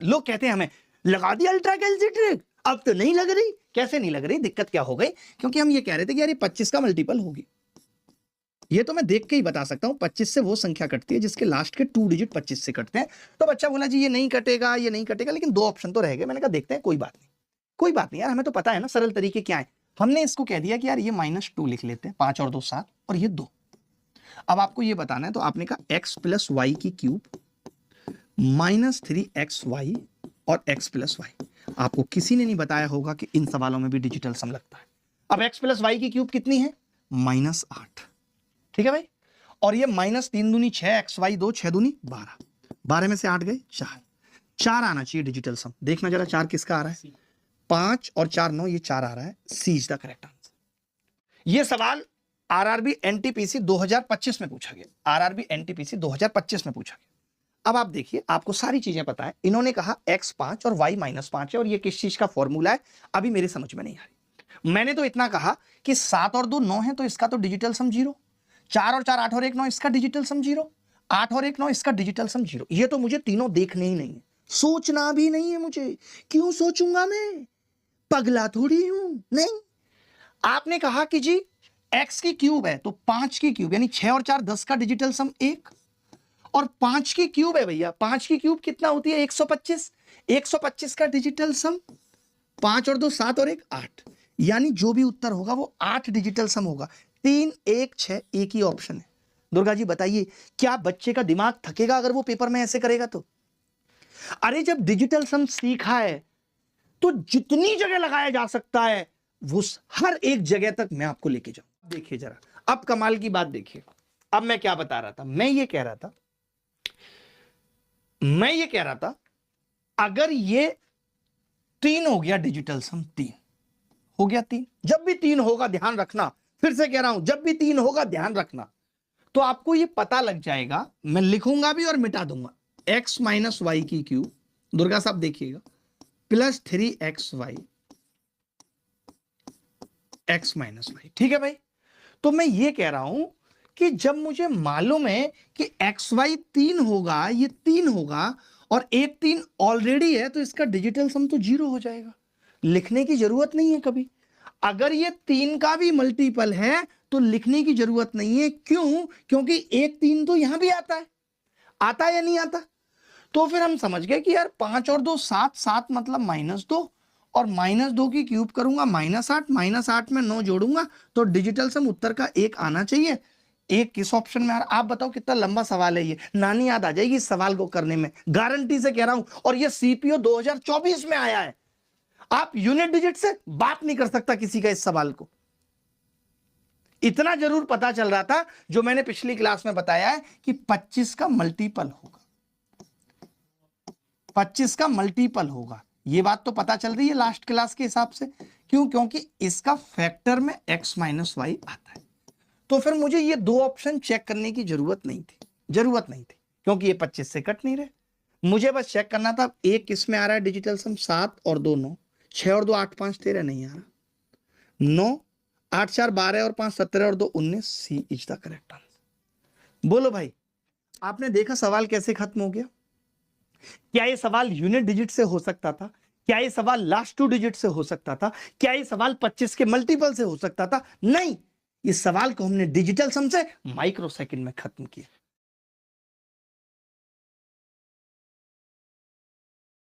लोग कहते हैं हमें लगा दी अल्ट्रा कैलसिट्रिक, अब तो नहीं लग रही। कैसे नहीं लग रही? दिक्कत क्या हो गई? क्योंकि हम ये कह रहे थे कि यार ये 25 का मल्टीपल होगी। ये तो मैं देख के ही बता सकता हूं, 25 से वो संख्या कटती है जिसके लास्ट के 2 डिजिट 25 से कटते हैं। तो बच्चा बोला जी ये नहीं कटेगा, ये नहीं कटेगा, लेकिन 2 ऑप्शन तो रह गए। मैंने कहा देखते हैं, कोई बात नहीं, कोई बात नहीं यार, हमें तो पता है ना सरल तरीके क्या है। हमने इसको कह दिया कि यार ये -2 लिख लेते हैं, 5 और 2 7, और ये 2। अब आपको ये बताना है, तो आपने कहा x प्लस वाई की क्यूब -3xy और x प्लस वाई। आपको किसी ने नहीं बताया होगा कि इन सवालों में भी डिजिटल सम लगता है। अब x प्लस वाई की क्यूब कितनी है? -8। ठीक है भाई, और ये -3 दूनी 6, xy 2, 6 दूनी 12, 12 में से 8 गए 4, 4 आना चाहिए डिजिटल सम। देखना जरा 4 किसका आ रहा है? 5 और 4 9, ये 4 आ रहा है। सी इज द करेक्ट आंसर। ये सवाल आरआरबी एनटीपीसी 2025 में पूछा गया, आरआरबी एनटीपीसी 2025 में पूछा गया। अब आप देखिए, आपको सारी चीजें पता है। इन्होंने कहा x 5 और y -5 है, और ये किस चीज का फॉर्मूला है अभी मेरे समझ में नहीं आ रही। मैंने तो इतना कहा कि 7 और 2 9 है, तो इसका तो डिजिटल सम 0। 4 और 4 8 और 1 9, इसका डिजिटल सम 0। 8 और 1 9, इसका डिजिटल सम 0। ये तो मुझे तीनों देखने ही नहीं है, सोचना भी नहीं है मुझे। क्यों सोचूंगा मैं? पगला थोड़ी हूं। नहीं, आपने कहा कि जी x की क्यूब है तो 5 की क्यूब यानी 6 और 4 10 का डिजिटल सम 1, और 5 की क्यूब है भैया, 5 की क्यूब कितना होती है? 125। 125 का डिजिटल सम 5 और 2 7 और 1 8, यानी जो भी उत्तर होगा वो 8 डिजिटल सम होगा। 3 1 6 एक ही ऑप्शन है। दुर्गा जी बताइए, क्या बच्चे का दिमाग थकेगा अगर वो पेपर में ऐसे करेगा तो? अरे जब डिजिटल सम सीखा है तो जितनी जगह लगाया जा सकता है वो हर एक जगह तक मैं आपको लेके जाऊं। देखिए जरा, अब कमाल की बात देखिए। अब मैं क्या बता रहा था? मैं ये कह रहा था अगर ये 3 हो गया डिजिटल सम, 3 हो गया, 3 जब भी 3 होगा ध्यान रखना, फिर से कह रहा हूं जब भी 3 होगा ध्यान रखना, तो आपको ये पता लग जाएगा। मैं लिखूंगा भी और मिटा दूंगा। x - y की क्यूब, दुर्गा साहब देखिएगा, प्लस 3xy x - y। ठीक है भाई, तो मैं ये कह रहा हूं कि जब मुझे मालूम है कि xy 3 होगा, ये 3 होगा, और एक 3 ऑलरेडी है, तो इसका डिजिटल सम तो 0 हो जाएगा। लिखने की जरूरत नहीं है कभी। अगर ये 3 का भी मल्टीपल है तो लिखने की जरूरत नहीं है। क्यों? क्योंकि एक 3 तो यहां भी आता है। आता है या नहीं आता? तो फिर हम समझ गए कि यार 5 और 2 7, 7 मतलब -2, और -2 की क्यूब करूंगा -8, -8 में 9 जोड़ूंगा, तो डिजिटल सम उत्तर का 1 आना चाहिए। एक किस ऑप्शन में आ रहा? आप बताओ कितना लंबा सवाल है ये। नानी याद आ जाएगी इस सवाल को करने में, गारंटी से कह रहा हूं। और ये सीपीओ 2024 में आया है। आप यूनिट डिजिट से बात नहीं कर सकता किसी का इस सवाल को। इतना जरूर पता चल रहा था जो मैंने पिछली क्लास में बताया है कि 25 का मल्टीपल होगा, 25 का मल्टीपल होगा। ये बात तो पता चल रही है लास्ट क्लास के हिसाब से। क्यों? क्योंकि इसका फैक्टर में x - y आता है। तो फिर मुझे ये 2 ऑप्शन चेक करने की जरूरत नहीं थी, क्योंकि ये 25 से कट नहीं रहे। मुझे बस चेक करना था एक किस में आ रहा है डिजिटल सम, 7 और 2 9, 6 और 2 8 5 13 नहीं आ रहा, 9 8 4 12 और 5 17 और 2 19। सी इज द करेक्ट आंसर। बोलो भाई, आपने देखा सवाल कैसे खत्म हो गया? क्या ये सवाल यूनिट डिजिट से हो सकता था? क्या ये सवाल लास्ट 2 डिजिट से हो सकता था? क्या ये सवाल 25 के मल्टीपल से हो सकता था? नहीं, इस सवाल को हमने डिजिटल सम से माइक्रोसेकंड में खत्म किया।